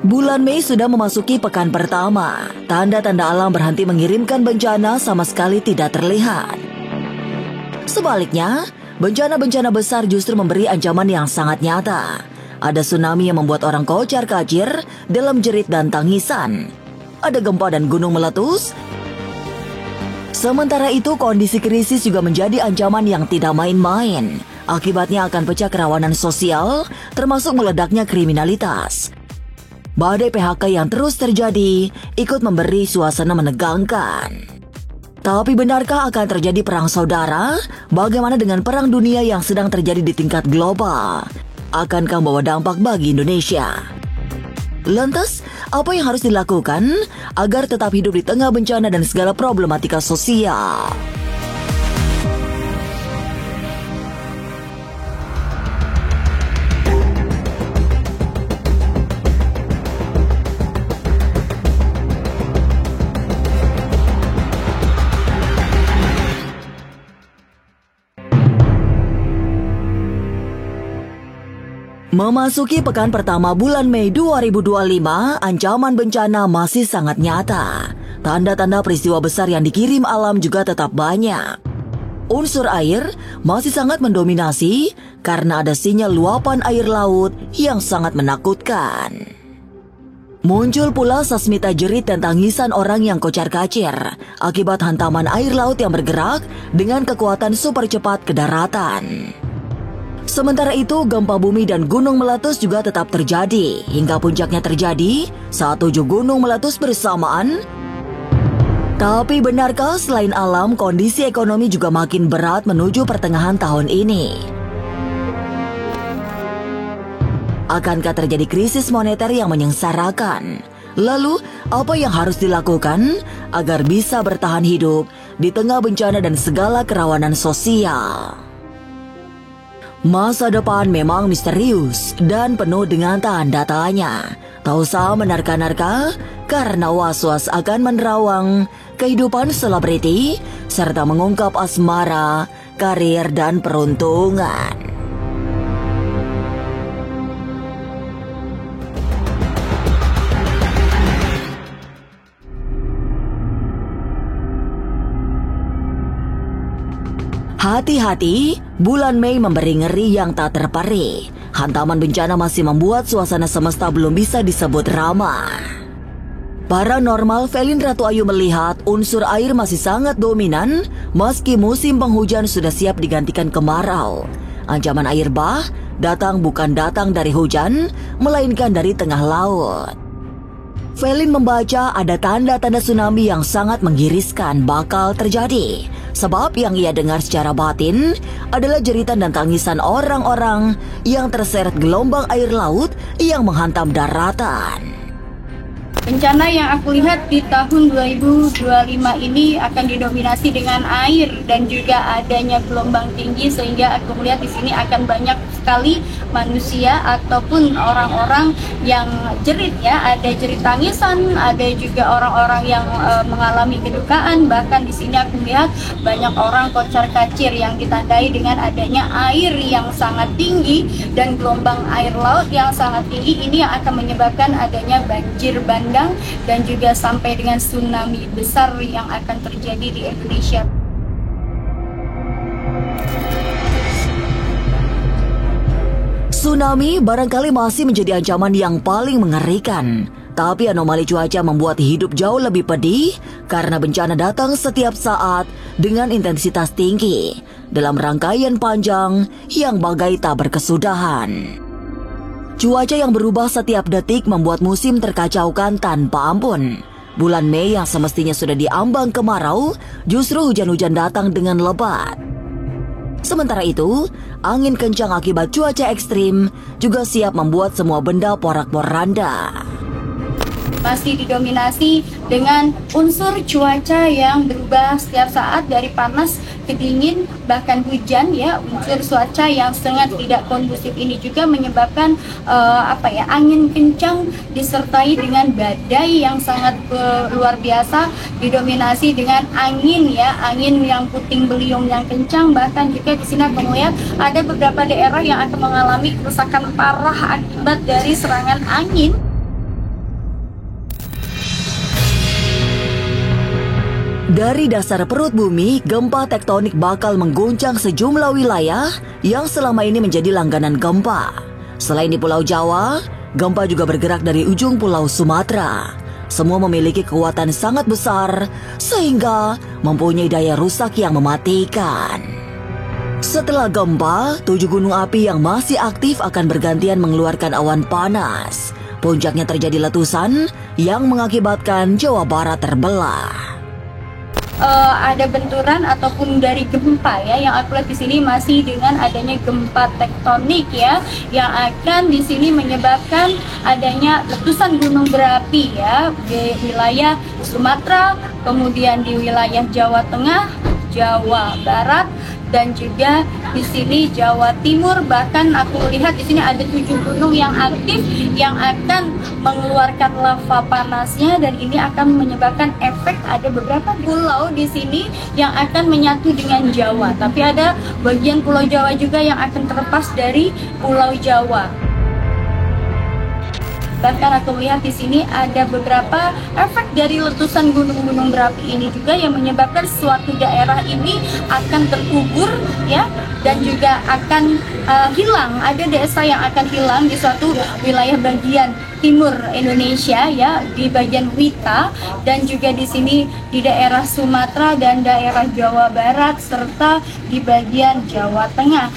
Bulan Mei sudah memasuki pekan pertama. Tanda-tanda alam berhenti mengirimkan bencana sama sekali tidak terlihat. Sebaliknya, bencana-bencana besar justru memberi ancaman yang sangat nyata. Ada tsunami yang membuat orang kocar-kacir dalam jerit dan tangisan. Ada gempa dan gunung meletus. Sementara itu, kondisi krisis juga menjadi ancaman yang tidak main-main. Akibatnya akan pecah kerawanan sosial, termasuk meledaknya kriminalitas. Badai PHK yang terus terjadi ikut memberi suasana menegangkan. Tapi benarkah akan terjadi perang saudara? Bagaimana dengan perang dunia yang sedang terjadi di tingkat global? Akankah membawa dampak bagi Indonesia? Lantas, apa yang harus dilakukan agar tetap hidup di tengah bencana dan segala problematika sosial? Memasuki pekan pertama bulan Mei 2025, ancaman bencana masih sangat nyata. Tanda-tanda peristiwa besar yang dikirim alam juga tetap banyak. Unsur air masih sangat mendominasi karena ada sinyal luapan air laut yang sangat menakutkan. Muncul pula sasmita jerit dan tangisan orang yang kocar-kacir akibat hantaman air laut yang bergerak dengan kekuatan super cepat ke daratan. Sementara itu, gempa bumi dan gunung meletus juga tetap terjadi, hingga puncaknya terjadi saat 7 gunung meletus bersamaan. Tapi benarkah selain alam, kondisi ekonomi juga makin berat menuju pertengahan tahun ini? Akankah terjadi krisis moneter yang menyengsarakan? Lalu, apa yang harus dilakukan agar bisa bertahan hidup di tengah bencana dan segala kerawanan sosial? Masa depan memang misterius dan penuh dengan tanda tanya. Tak usah menerka-nerka karena was-was akan menerawang kehidupan selebriti serta mengungkap asmara, karir, dan peruntungan. Hati-hati, bulan Mei memberi ngeri yang tak terperi. Hantaman bencana masih membuat suasana semesta belum bisa disebut ramah. Paranormal Velin Ratu Ayu melihat unsur air masih sangat dominan meski musim penghujan sudah siap digantikan kemarau. Ancaman air bah bukan datang dari hujan, melainkan dari tengah laut. Velin membaca ada tanda-tanda tsunami yang sangat menggiriskan bakal terjadi. Sebab yang ia dengar secara batin adalah jeritan dan tangisan orang-orang yang terseret gelombang air laut yang menghantam daratan. Bencana yang aku lihat di tahun 2025 ini akan didominasi dengan air dan juga adanya gelombang tinggi, sehingga aku melihat di sini akan banyak sekali manusia ataupun orang-orang yang jerit ya, ada jerit tangisan, ada juga orang-orang yang mengalami kedukaan. Bahkan di sini aku melihat banyak orang kocar-kacir yang ditandai dengan adanya air yang sangat tinggi dan gelombang air laut yang sangat tinggi. Ini yang akan menyebabkan adanya banjir bandang dan juga sampai dengan tsunami besar yang akan terjadi di Indonesia. Tsunami barangkali masih menjadi ancaman yang paling mengerikan. Tapi anomali cuaca membuat hidup jauh lebih pedih karena bencana datang setiap saat dengan intensitas tinggi dalam rangkaian panjang yang bagai tak berkesudahan. Cuaca yang berubah setiap detik membuat musim terkacaukan tanpa ampun. Bulan Mei yang semestinya sudah diambang kemarau, justru hujan-hujan datang dengan lebat. Sementara itu, angin kencang akibat cuaca ekstrim juga siap membuat semua benda porak-poranda. masih didominasi dengan unsur cuaca yang berubah setiap saat dari panas ke dingin bahkan hujan ya. Unsur cuaca yang sangat tidak kondusif ini juga menyebabkan angin kencang disertai dengan badai yang sangat luar biasa, didominasi dengan angin yang puting beliung yang kencang. Bahkan juga di sini aku melihat ada beberapa daerah yang akan mengalami kerusakan parah akibat dari serangan angin. Dari dasar perut bumi, gempa tektonik bakal mengguncang sejumlah wilayah yang selama ini menjadi langganan gempa. Selain di Pulau Jawa, gempa juga bergerak dari ujung Pulau Sumatera. Semua memiliki kekuatan sangat besar sehingga mempunyai daya rusak yang mematikan. Setelah gempa, 7 gunung api yang masih aktif akan bergantian mengeluarkan awan panas. Puncaknya terjadi letusan yang mengakibatkan Jawa Barat terbelah. Ada benturan ataupun dari gempa ya, yang aku lihat di sini masih dengan adanya gempa tektonik ya, yang akan di sini menyebabkan adanya letusan gunung berapi ya di wilayah Sumatera, kemudian di wilayah Jawa Tengah, Jawa Barat, dan juga di sini Jawa Timur. Bahkan aku lihat di sini ada 7 gunung yang aktif yang akan mengeluarkan lava panasnya, dan ini akan menyebabkan efek ada beberapa pulau di sini yang akan menyatu dengan Jawa. Tapi ada bagian Pulau Jawa juga yang akan terlepas dari Pulau Jawa. Bahkan aku melihat di sini ada beberapa efek dari letusan gunung-gunung berapi ini juga yang menyebabkan suatu daerah ini akan terkubur ya, dan juga akan hilang. Ada desa yang akan hilang di suatu wilayah bagian timur Indonesia ya, di bagian Wita, dan juga di sini di daerah Sumatera dan daerah Jawa Barat serta di bagian Jawa Tengah.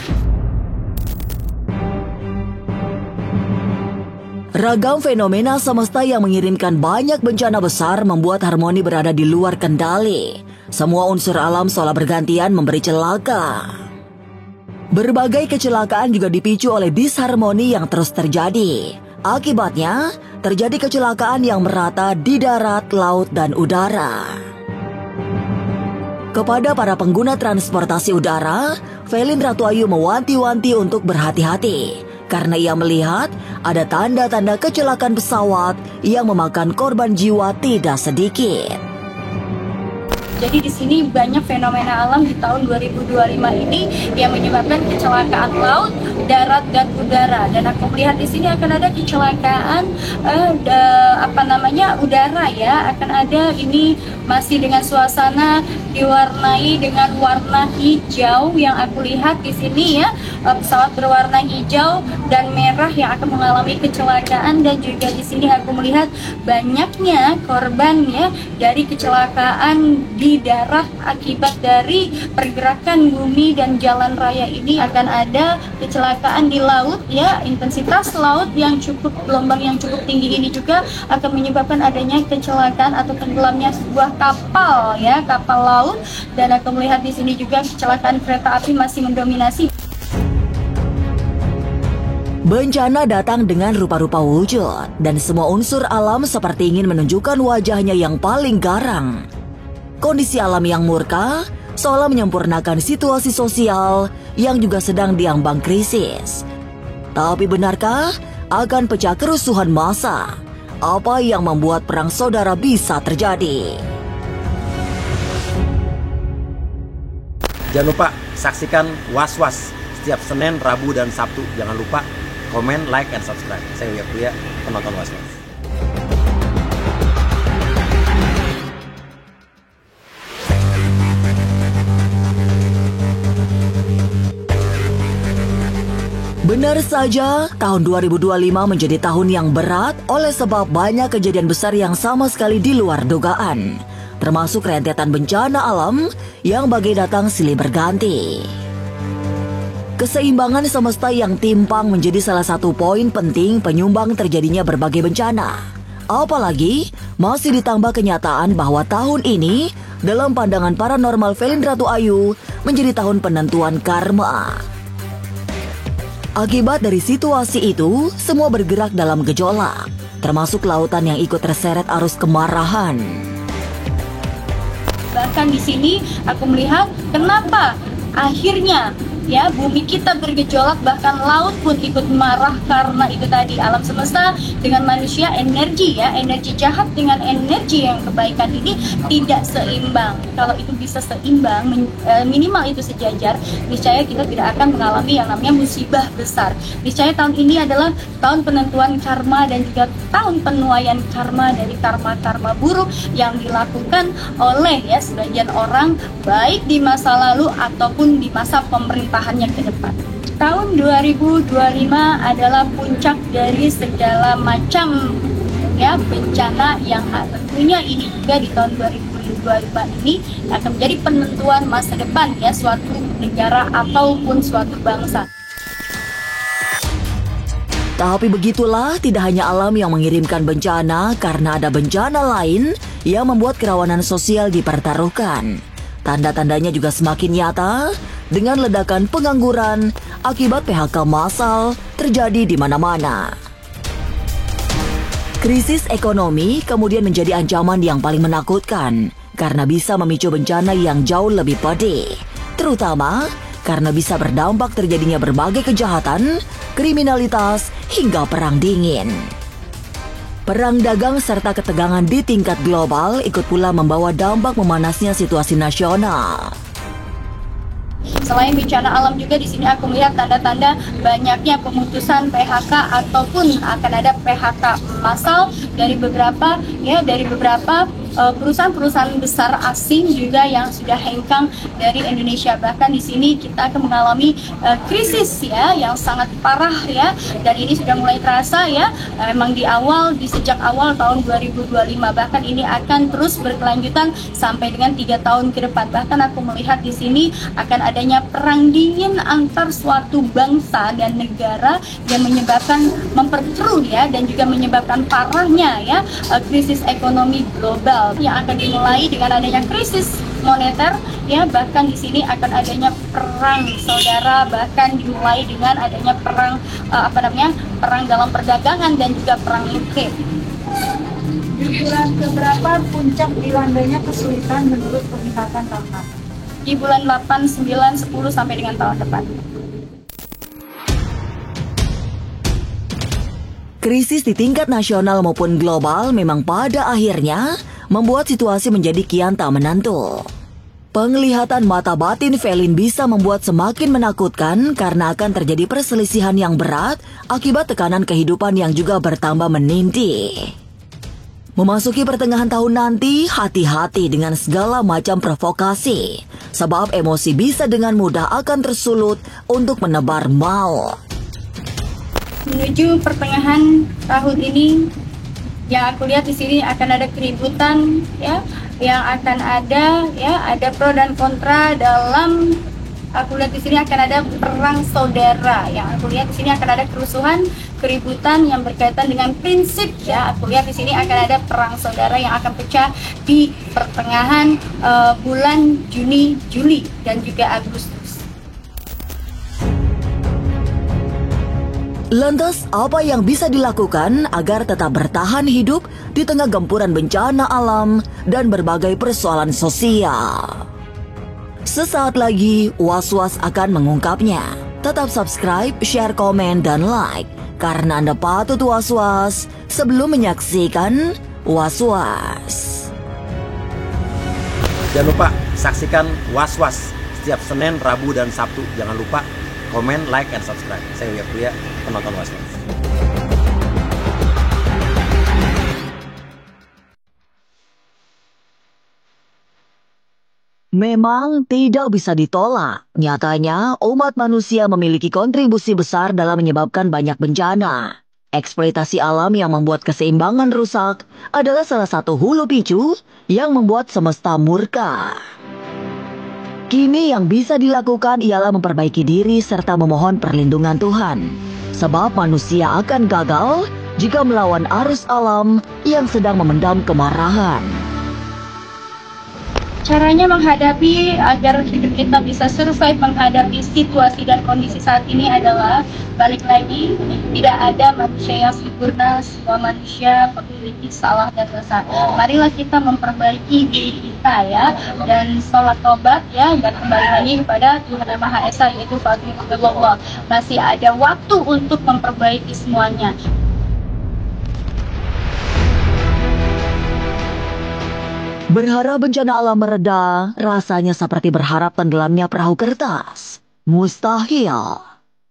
Ragam fenomena semesta yang mengirimkan banyak bencana besar membuat harmoni berada di luar kendali. Semua unsur alam seolah bergantian memberi celaka. Berbagai kecelakaan juga dipicu oleh disharmoni yang terus terjadi. Akibatnya, terjadi kecelakaan yang merata di darat, laut, dan udara. Kepada para pengguna transportasi udara, Velin Ratu Ayu mewanti-wanti untuk berhati-hati. Karena ia melihat ada tanda-tanda kecelakaan pesawat yang memakan korban jiwa tidak sedikit. Jadi di sini banyak fenomena alam di tahun 2025 ini yang menyebabkan kecelakaan laut, darat, dan udara. Dan aku melihat di sini akan ada kecelakaan udara ya. Akan ada ini masih dengan suasana diwarnai dengan warna hijau yang aku lihat di sini ya. Pesawat berwarna hijau dan merah yang akan mengalami kecelakaan, dan juga di sini aku melihat banyaknya korban ya dari kecelakaan di darat akibat dari pergerakan bumi dan jalan raya ini. Akan ada kecelakaan di laut ya, intensitas laut yang gelombang yang cukup tinggi ini juga akan menyebabkan adanya kecelakaan atau tenggelamnya sebuah kapal ya, kapal laut. Dan aku melihat di sini juga kecelakaan kereta api masih mendominasi. Bencana datang dengan rupa-rupa wujud, dan semua unsur alam seperti ingin menunjukkan wajahnya yang paling garang. Kondisi alam yang murka seolah menyempurnakan situasi sosial yang juga sedang diambang krisis. Tapi benarkah akan pecah kerusuhan massa? Apa yang membuat perang saudara bisa terjadi? Jangan lupa saksikan Was-Was setiap Senin, Rabu, dan Sabtu. Jangan lupa komen, like, and subscribe. Saya Uya Kuya, penonton Was-Was. Benar saja, tahun 2025 menjadi tahun yang berat oleh sebab banyak kejadian besar yang sama sekali di luar dugaan. Termasuk rentetan bencana alam yang bagai datang silih berganti. Keseimbangan semesta yang timpang menjadi salah satu poin penting penyumbang terjadinya berbagai bencana. Apalagi masih ditambah kenyataan bahwa tahun ini dalam pandangan paranormal Velin Ratu Ayu menjadi tahun penentuan karma. Akibat dari situasi itu, semua bergerak dalam gejolak. termasuk lautan yang ikut terseret arus kemarahan. Bahkan di sini aku melihat kenapa akhirnya ya bumi kita bergejolak, bahkan laut pun ikut marah karena itu tadi alam semesta dengan manusia, energi jahat dengan energi yang kebaikan ini tidak seimbang. Kalau itu bisa seimbang, minimal itu sejajar, niscaya kita tidak akan mengalami yang namanya musibah besar. Niscaya tahun ini adalah tahun penentuan karma dan juga tahun penuaian karma dari karma-karma buruk yang dilakukan oleh ya sebagian orang, baik di masa lalu ataupun di masa pemerintahannya ke depan. Tahun 2025 adalah puncak dari segala macam ya bencana yang tentunya ini juga di tahun 2025 ini akan menjadi penentuan masa depan ya suatu negara ataupun suatu bangsa. Tapi begitulah, tidak hanya alam yang mengirimkan bencana, karena ada bencana lain yang membuat kerawanan sosial dipertaruhkan. Tanda-tandanya juga semakin nyata dengan ledakan pengangguran akibat PHK massal terjadi di mana-mana. Krisis ekonomi kemudian menjadi ancaman yang paling menakutkan karena bisa memicu bencana yang jauh lebih pedih, terutama karena bisa berdampak terjadinya berbagai kejahatan, kriminalitas, hingga perang dingin. Perang dagang serta ketegangan di tingkat global ikut pula membawa dampak memanasnya situasi nasional. Selain bencana alam juga di sini aku melihat tanda-tanda banyaknya pemutusan PHK ataupun akan ada PHK massal dari beberapa perusahaan-perusahaan besar asing juga yang sudah hengkang dari Indonesia. Bahkan di sini kita akan mengalami krisis ya yang sangat parah ya, dan ini sudah mulai terasa ya memang di sejak awal tahun 2025, bahkan ini akan terus berkelanjutan sampai dengan 3 tahun ke depan. Bahkan aku melihat di sini akan adanya perang dingin antar suatu bangsa dan negara yang memperkeruh ya dan juga menyebabkan parahnya ya krisis ekonomi global yang akan dimulai dengan adanya krisis moneter ya, bahkan di sini akan adanya perang saudara, bahkan dimulai dengan adanya perang perang dalam perdagangan dan juga perang nuklir. Di bulan keberapa puncak dilandainya kesulitan menurut penglihatan Kakak? Di bulan 8, 9, 10 sampai dengan tahun depan. Krisis di tingkat nasional maupun global memang pada akhirnya membuat situasi menjadi kian tak menentu. Penglihatan mata batin Velin bisa membuat semakin menakutkan karena akan terjadi perselisihan yang berat akibat tekanan kehidupan yang juga bertambah menindih. Memasuki pertengahan tahun nanti, hati-hati dengan segala macam provokasi, sebab emosi bisa dengan mudah akan tersulut untuk menebar maut. Menuju pertengahan tahun ini, yang aku lihat di sini akan ada keributan ya, yang akan ada pro dan kontra dalam. Aku lihat di sini akan ada perang saudara. Yang aku lihat di sini akan ada kerusuhan, keributan yang berkaitan dengan prinsip ya. Aku lihat di sini akan ada perang saudara yang akan pecah di pertengahan bulan Juni, Juli dan juga Agustus. Lantas, apa yang bisa dilakukan agar tetap bertahan hidup di tengah gempuran bencana alam dan berbagai persoalan sosial? Sesaat lagi, Was-Was akan mengungkapnya. Tetap subscribe, share, komen, dan like, karena Anda patut was-was sebelum menyaksikan Was-Was. Jangan lupa saksikan Was-Was setiap Senin, Rabu, dan Sabtu. Jangan lupa komen, like, and subscribe. Saya Uya Kuya, penonton Was-Was. Memang tidak bisa ditolak. Nyatanya, umat manusia memiliki kontribusi besar dalam menyebabkan banyak bencana. Eksploitasi alam yang membuat keseimbangan rusak adalah salah satu hulu picu yang membuat semesta murka. Kini yang bisa dilakukan ialah memperbaiki diri serta memohon perlindungan Tuhan. Sebab manusia akan gagal jika melawan arus alam yang sedang memendam kemarahan. Caranya menghadapi agar hidup kita bisa survive menghadapi situasi dan kondisi saat ini adalah balik lagi, tidak ada manusia yang sempurna, semua manusia memiliki salah dan dosa. Marilah kita memperbaiki diri kita ya, dan sholat tobat ya, dan kembali lagi kepada Tuhan Yang Maha Esa, yaitu Fadlullah. Masih ada waktu untuk memperbaiki semuanya. Berharap bencana alam mereda, rasanya seperti berharap tenggelamnya perahu kertas. Mustahil.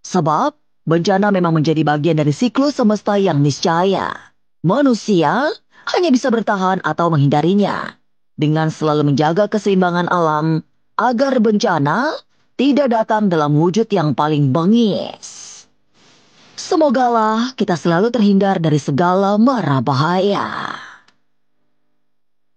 Sebab, bencana memang menjadi bagian dari siklus semesta yang niscaya. Manusia hanya bisa bertahan atau menghindarinya, dengan selalu menjaga keseimbangan alam, agar bencana tidak datang dalam wujud yang paling bengis. Semogalah kita selalu terhindar dari segala mara bahaya.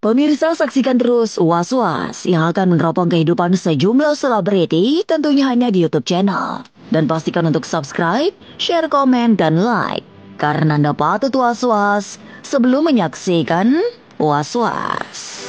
Pemirsa, saksikan terus Was-Was yang akan meneropong kehidupan sejumlah selebriti, tentunya hanya di YouTube channel. Dan pastikan untuk subscribe, share, komen, dan like. Karena Anda patut was-was sebelum menyaksikan Was-Was.